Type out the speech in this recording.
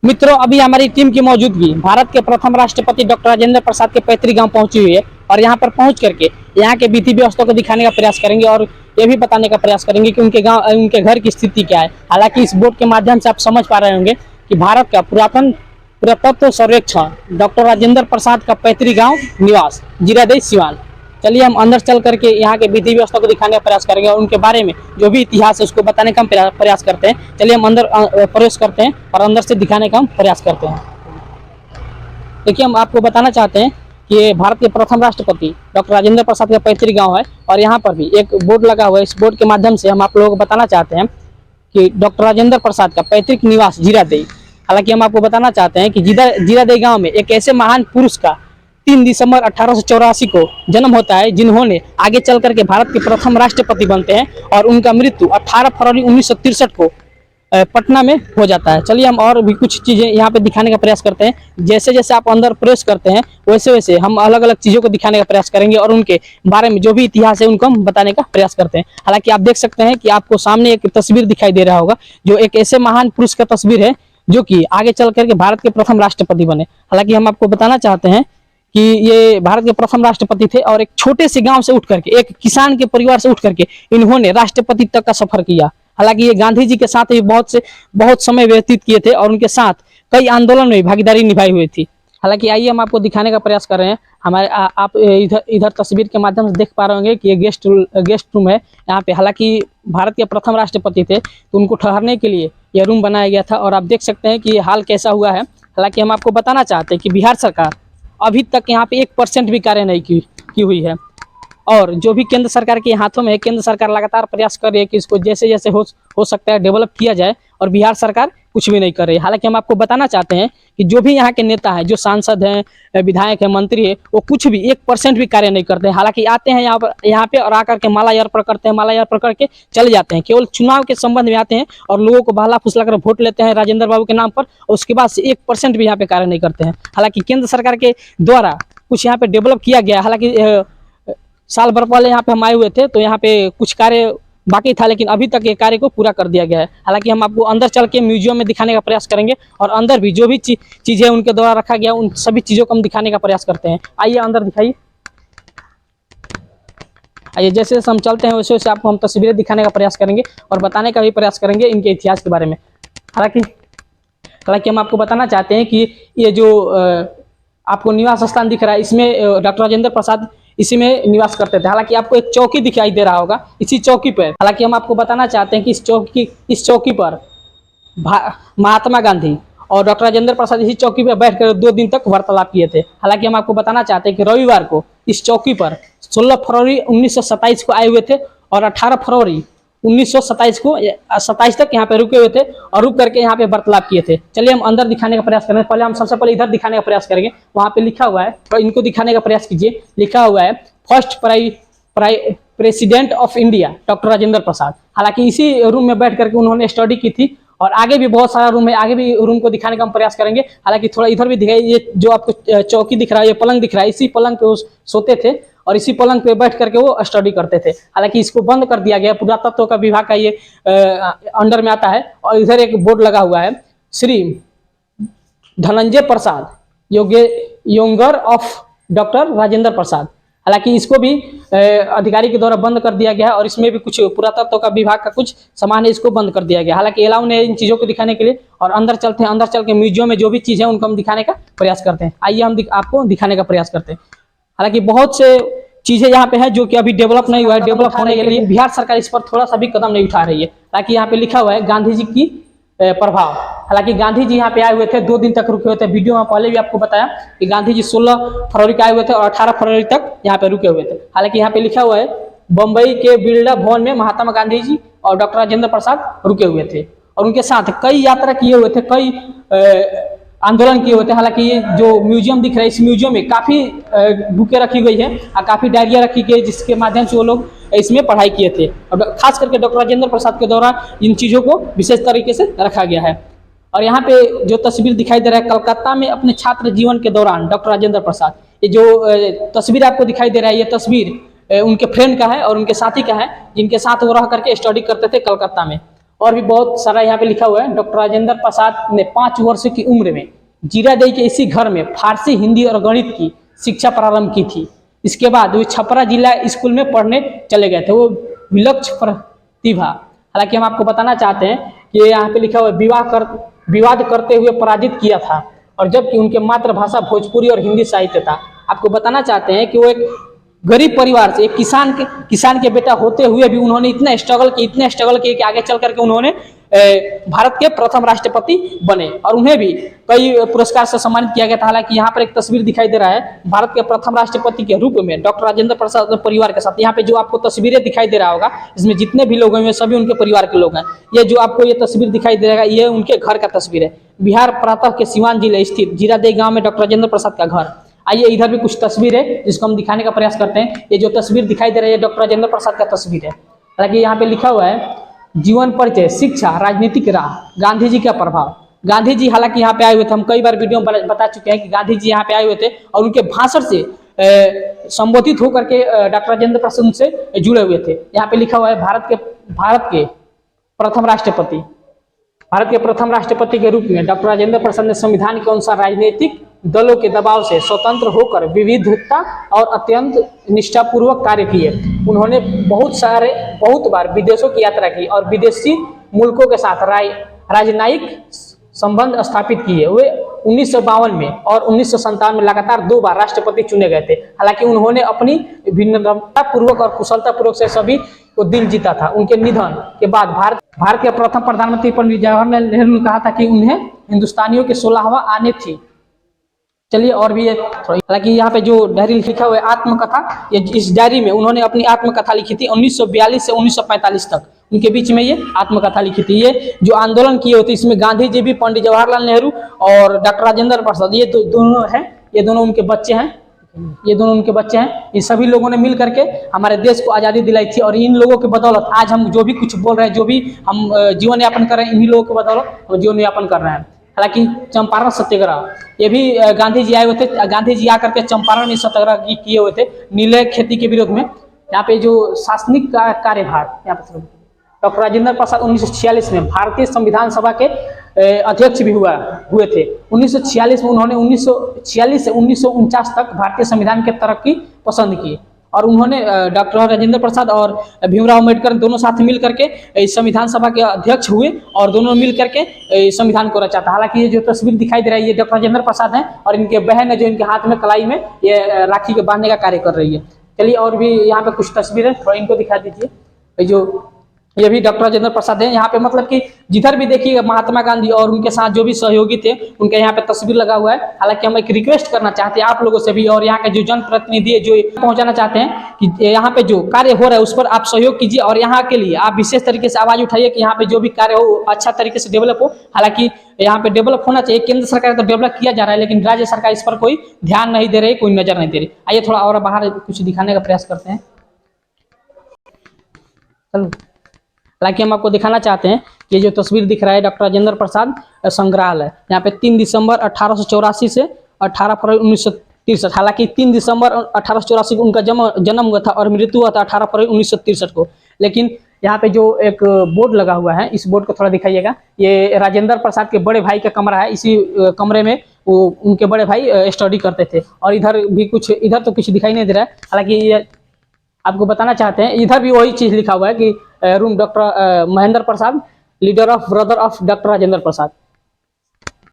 मित्रों, अभी हमारी टीम की मौजूदगी भारत के प्रथम राष्ट्रपति डॉक्टर राजेंद्र प्रसाद के पैतृक गांव पहुंची हुई है और यहां पर पहुंच करके यहां के विधि व्यवस्था को दिखाने का प्रयास करेंगे और ये भी बताने का प्रयास करेंगे कि उनके घर की स्थिति क्या है। हालांकि इस बोर्ड के माध्यम से आप समझ पा रहे होंगे कि भारत का पुरातत्व सर्वेक्षण डॉक्टर राजेंद्र प्रसाद का पैतृक गाँव निवास जीरादेई सिवान। चलिए हम अंदर चल करके यहाँ के विधि व्यवस्था को दिखाने का प्रयास करेंगे और उनके बारे में जो भी इतिहास है उसको बताने का हम प्रयास करते हैं। चलिए हम अंदर प्रवेश करते हैं और अंदर से दिखाने का हम प्रयास करते हैं। देखिए, हम आपको बताना चाहते हैं कि ये भारत के प्रथम राष्ट्रपति डॉक्टर राजेंद्र प्रसाद का पैतृक गाँव है और यहाँ पर भी एक बोर्ड लगा हुआ है। इस बोर्ड के माध्यम से हम आप लोगों को बताना चाहते हैं कि डॉक्टर राजेंद्र प्रसाद का पैतृक निवास जीरादेई। हालांकि हम आपको बताना चाहते हैं कि जीरादेई गाँव में एक ऐसे महान पुरुष का 3 दिसंबर 1884 को जन्म होता है जिन्होंने आगे चल करके भारत के प्रथम राष्ट्रपति बनते हैं और उनका मृत्यु 18 फरवरी 1963 को पटना में हो जाता है। चलिए हम और भी कुछ चीज़ें यहाँ पे दिखाने का प्रयास करते हैं। जैसे जैसे आप अंदर प्रवेश करते हैं वैसे वैसे हम अलग अलग चीज़ों को दिखाने का प्रयास करेंगे और उनके बारे में जो भी इतिहास है उनको हम बताने का प्रयास करते हैं। हालांकि आप देख सकते हैं कि आपको सामने एक तस्वीर दिखाई दे रहा होगा जो एक ऐसे महान पुरुष का तस्वीर है जो कि आगे चल करके भारत के प्रथम राष्ट्रपति बने। हालांकि हम आपको बताना चाहते हैं कि ये भारत के प्रथम राष्ट्रपति थे और एक छोटे से गांव से उठ करके, एक किसान के परिवार से उठ करके इन्होंने राष्ट्रपति तक का सफर किया। हालांकि ये गांधी जी के साथ ही बहुत समय व्यतीत किए थे और उनके साथ कई आंदोलन में भागीदारी निभाई हुई थी। हालांकि आइए हम आपको दिखाने का प्रयास कर रहे हैं। हमारे आप इधर तस्वीर के माध्यम से देख पा रहे होंगे कि ये गेस्ट रूम है यहाँ पे। हालांकि भारत के प्रथम राष्ट्रपति थे तो उनको ठहरने के लिए यह रूम बनाया गया था और आप देख सकते हैं कि ये हाल कैसा हुआ है। हालांकि हम आपको बताना चाहते हैं कि बिहार सरकार अभी तक यहाँ पे 1% भी कार्य नहीं की हुई है और जो भी केंद्र सरकार के हाथों में है, केंद्र सरकार लगातार प्रयास कर रही है कि इसको जैसे जैसे हो सकता है डेवलप किया जाए और बिहार सरकार कुछ भी नहीं कर रही है। हालांकि हम आपको बताना चाहते हैं कि जो भी यहाँ के नेता हैं, जो सांसद हैं, विधायक हैं, मंत्री है, वो कुछ भी 1% भी कार्य नहीं करते हैं। हालांकि आते हैं यहाँ पे और आकर के माला अर्पण करते हैं, माला अर्पण करके चले जाते हैं। केवल चुनाव के संबंध में आते हैं और लोगों को बहला फुसला कर वोट लेते हैं राजेंद्र बाबू के नाम पर और उसके बाद से 1% भी यहाँ पे कार्य नहीं करते हैं। हालांकि केंद्र सरकार के द्वारा कुछ यहाँ पे डेवलप किया गया। हालांकि साल भर पहले यहाँ पे हम आए हुए थे तो यहाँ पे कुछ कार्य बाकी था, लेकिन अभी तक ये कार्य को पूरा कर दिया गया है। हालांकि हम आपको अंदर चल के म्यूजियम में दिखाने का प्रयास करेंगे और अंदर भी जो भी चीज़ें उनके द्वारा रखा गया उन सभी चीज़ों को हम दिखाने का प्रयास करते हैं। आइए अंदर दिखाइए। आइए, जैसे जैसे हम चलते हैं वैसे वैसे आपको हम तस्वीरें दिखाने का प्रयास करेंगे और बताने का भी प्रयास करेंगे इनके इतिहास के बारे में। हालांकि हम आपको बताना चाहते हैं कि ये जो आपको निवास स्थान दिख रहा है इसमें डॉक्टर राजेंद्र प्रसाद इसी में निवास करते थे। हालांकि आपको एक चौकी दिखाई दे रहा होगा इसी चौकी पर। हालांकि हम आपको बताना चाहते हैं कि इस चौकी पर महात्मा गांधी और डॉक्टर राजेंद्र प्रसाद इसी चौकी पर बैठकर 2 दिन तक वार्तालाप किए थे। हालांकि हम आपको बताना चाहते हैं कि रविवार को इस चौकी पर 16 फरवरी 1927 को आए हुए थे और 18 फरवरी 1927 को 27 तक यहाँ पे रुके हुए थे और रुक करके यहाँ पे वार्तालाप किए थे। चलिए हम अंदर दिखाने का प्रयास करेंगे। पहले हम सबसे पहले इधर दिखाने का प्रयास करेंगे। वहाँ पे लिखा हुआ है तो इनको दिखाने का प्रयास कीजिए। लिखा हुआ है first president of India doctor Rajendra Prasad. हालांकि इसी रूम में बैठ करके उन्होंने स्टडी की थी और आगे भी बहुत सारा रूम है, आगे भी रूम को दिखाने का हम प्रयास करेंगे। हालांकि थोड़ा इधर भी दिखाइए। ये जो आपको चौकी दिख रहा है, ये पलंग दिख रहा है, इसी पलंग पे वो सोते थे और इसी पलंग पे बैठ करके वो स्टडी करते थे। हालांकि इसको बंद कर दिया गया, पुरातत्व का विभाग का ये अंडर में आता है। और इधर एक बोर्ड लगा हुआ है, श्री धनंजय प्रसाद योंगर ऑफ डॉक्टर राजेंद्र प्रसाद। हालांकि इसको भी अधिकारी के द्वारा बंद कर दिया गया है और इसमें भी कुछ पुरातत्व का विभाग का कुछ सामान है, इसको बंद कर दिया गया। हालांकि अलाउ नहीं है इन चीज़ों को दिखाने के लिए। और अंदर चलते हैं, अंदर चल के म्यूजियम में जो भी चीज़ है उनको हम दिखाने का प्रयास करते हैं। आइए हम आपको दिखाने का प्रयास करते हैं। हालांकि बहुत से चीज़ें यहाँ पे है जो कि अभी डेवलप नहीं हुआ है। डेवलप होने के लिए बिहार सरकार इस पर थोड़ा सा भी कदम नहीं उठा रही है। ताकि यहाँ पे लिखा हुआ है गांधी जी की प्रभाव। हालांकि गांधी जी यहाँ पे आए हुए थे, 2 दिन तक रुके हुए थे। वीडियो में पहले भी आपको बताया कि गांधी जी 16 फरवरी को आए हुए थे और 18 फरवरी तक यहाँ पे रुके हुए थे। हालांकि यहाँ पे लिखा हुआ है बम्बई के बिरला भवन में महात्मा गांधी जी और डॉक्टर राजेंद्र प्रसाद रुके हुए थे और उनके साथ कई यात्रा किए हुए थे, कई आंदोलन किए हुए थे। हालांकि ये जो म्यूजियम दिख रहा है, इस म्यूजियम में काफ़ी बुकें रखी गई है और काफ़ी डायरिया रखी गई जिसके माध्यम से वो लोग इसमें पढ़ाई किए थे और खास करके डॉक्टर राजेंद्र प्रसाद के द्वारा इन चीज़ों को विशेष तरीके से रखा गया है। और यहाँ पे जो तस्वीर दिखाई दे रहा है, कलकत्ता में अपने छात्र जीवन के दौरान डॉक्टर राजेंद्र प्रसाद, ये जो तस्वीर आपको दिखाई दे रहा है, ये तस्वीर उनके फ्रेंड का है और उनके साथी का है जिनके साथ वो रह करके स्टडी करते थे कलकत्ता में। और भी बहुत सारा यहाँ पे लिखा हुआ है। डॉक्टर राजेंद्र प्रसाद ने 5 वर्ष की उम्र में जीरादेई के इसी घर में फारसी, हिंदी और गणित की शिक्षा प्रारंभ की थी। इसके बाद वे छपरा जिला स्कूल में पढ़ने चले गए थे। वो विलक्षण प्रतिभा। हालांकि हम आपको बताना चाहते हैं कि यहाँ पे लिखा हुआ विवाद करते हुए पराजित किया था, और जबकि उनके मातृभाषा भोजपुरी और हिंदी साहित्य था। आपको बताना चाहते हैं कि वो एक गरीब परिवार से, एक किसान के बेटा होते हुए भी उन्होंने इतना स्ट्रगल किए कि आगे चल करके उन्होंने भारत के प्रथम राष्ट्रपति बने, और उन्हें भी कई पुरस्कार से सम्मानित किया गया था। हालांकि यहाँ पर एक तस्वीर दिखाई दे रहा है भारत के प्रथम राष्ट्रपति के रूप में डॉक्टर राजेंद्र प्रसाद परिवार के साथ। यहाँ पे जो आपको तस्वीरें दिखाई दे रहा होगा, इसमें जितने भी लोग हैं सभी उनके परिवार के लोग हैं। ये जो आपको ये तस्वीर दिखाई दे रहा है, ये उनके घर का तस्वीर है। बिहार प्रांत के सिवान जिले स्थित जीरादेई गाँव में डॉक्टर राजेंद्र प्रसाद का घर। आइए इधर भी कुछ तस्वीर है जिसको हम दिखाने का प्रयास करते हैं। ये जो तस्वीर दिखाई दे रही है डॉक्टर राजेंद्र प्रसाद का तस्वीर है। हालांकि यहाँ पे लिखा हुआ है जीवन परिचय, शिक्षा, राजनीतिक राह, गांधी जी का प्रभाव। गांधी जी हालांकि यहाँ पे आए हुए थे, हम कई बार वीडियो में बता चुके हैं कि गांधी जी यहाँ पे आए हुए थे और उनके भाषण से संबोधित होकर के डॉक्टर राजेंद्र प्रसाद से जुड़े हुए थे। यहाँ पे लिखा हुआ है भारत के प्रथम राष्ट्रपति के रूप में डॉक्टर राजेंद्र प्रसाद ने संविधान के अनुसार राजनीतिक दलों के दबाव से स्वतंत्र होकर विविधता और अत्यंत निष्ठापूर्वक कार्य किए। उन्होंने बहुत बार विदेशों की यात्रा की और विदेशी मुल्कों के साथ राजनयिक संबंध स्थापित किए। वे 1952 में और 1957 में लगातार 2 बार राष्ट्रपति चुने गए थे। हालांकि उन्होंने अपनी विनम्रता पूर्वक और कुशलता पूर्वक से सभी को दिल जीता था। उनके निधन के बाद भारत के प्रथम प्रधानमंत्री पंडित जवाहरलाल नेहरू ने कहा था कि उन्हें हिंदुस्तानियों के 16वां आने थी। चलिए और भी हालांकि यहाँ पे जो डायरी लिखा हुआ है आत्मकथा, ये इस डायरी में उन्होंने अपनी आत्मकथा लिखी थी 1942 से 1945 तक, उनके बीच में ये आत्मकथा लिखी थी। ये जो आंदोलन किए होते इसमें गांधी जी भी, पंडित जवाहरलाल नेहरू और डॉक्टर राजेंद्र प्रसाद, ये दोनों हैं, ये दोनों उनके बच्चे हैं। ये सभी लोगों ने मिल करके हमारे देश को आज़ादी दिलाई थी, और इन लोगों के बदौलत आज हम जो भी कुछ बोल रहे हैं, जो भी हम जीवन यापन कर रहे हैं, इन्हीं लोगों के बदौलत हम जीवन यापन कर रहे हैं। हालांकि चंपारण सत्याग्रह, ये भी गांधी जी आए हुए थे। गांधी जी आकर के चंपारण में सत्याग्रह किए हुए थे नीले खेती के विरोध में। यहाँ पे जो शासनिक कार्यभार, यहाँ पे डॉक्टर राजेंद्र प्रसाद 1946 में भारतीय संविधान सभा के अध्यक्ष भी हुए थे। 1946 में उन्होंने 1946 से 1949 तक भारतीय संविधान के तरक्की पसंद की, और उन्होंने डॉक्टर राजेंद्र प्रसाद और भीमराव अम्बेडकर दोनों साथ मिल करके संविधान सभा के अध्यक्ष हुए, और दोनों मिल करके संविधान को रचा था। हालांकि ये जो तस्वीर दिखाई दे रही है ये डॉक्टर राजेंद्र प्रसाद हैं, और इनके बहन है जो इनके हाथ में कलाई में ये राखी के बांधने का कार्य कर रही है। चलिए और भी यहाँ पे कुछ तस्वीरें थोड़ा इनको दिखा दीजिए। ये भी डॉक्टर राजेंद्र प्रसाद हैं। यहाँ पे मतलब कि जिधर भी देखिए महात्मा गांधी और उनके साथ जो भी सहयोगी थे उनके यहाँ पे तस्वीर लगा हुआ है। हालांकि हम एक रिक्वेस्ट करना चाहते हैं आप लोगों से भी, और यहाँ के जो जनप्रतिनिधि है जो पहुंचाना चाहते हैं कि यहाँ पे जो कार्य हो रहा है उस पर आप सहयोग कीजिए, और यहाँ के लिए आप विशेष तरीके से आवाज उठाइए कि यहाँ पे जो भी कार्य हो अच्छा तरीके से डेवलप हो। हालांकि यहाँ पे डेवलप होना चाहिए, केंद्र सरकार तो डेवलप किया जा रहा है, लेकिन राज्य सरकार इस पर कोई ध्यान नहीं दे रही, कोई नजर नहीं दे रही। आइए थोड़ा और बाहर कुछ दिखाने का प्रयास करते हैं। चलो, हालांककि हम आपको दिखाना चाहते हैं कि ये जो तस्वीर दिख रहा है डॉक्टर राजेंद्र प्रसाद संग्रहालय, यहाँ पे 3 दिसंबर 1884 से 18 फरवरी 1963। हालांकि 3 दिसंबर 1884 को उनका जन्म हुआ था और मृत्यु हुआ था 18 फरवरी 1963 को। लेकिन यहाँ पे जो एक बोर्ड लगा हुआ है, इस बोर्ड को थोड़ा दिखाइएगा। ये राजेंद्र प्रसाद के बड़े भाई का कमरा है। इसी कमरे में वो उनके बड़े भाई स्टडी करते थे, और इधर तो कुछ दिखाई नहीं दे रहा है। हालांकि ये आपको बताना चाहते हैं, इधर भी वही चीज लिखा हुआ है कि room doctor Mahendra Prasad, leader of brother of doctor Rajendra Prasad.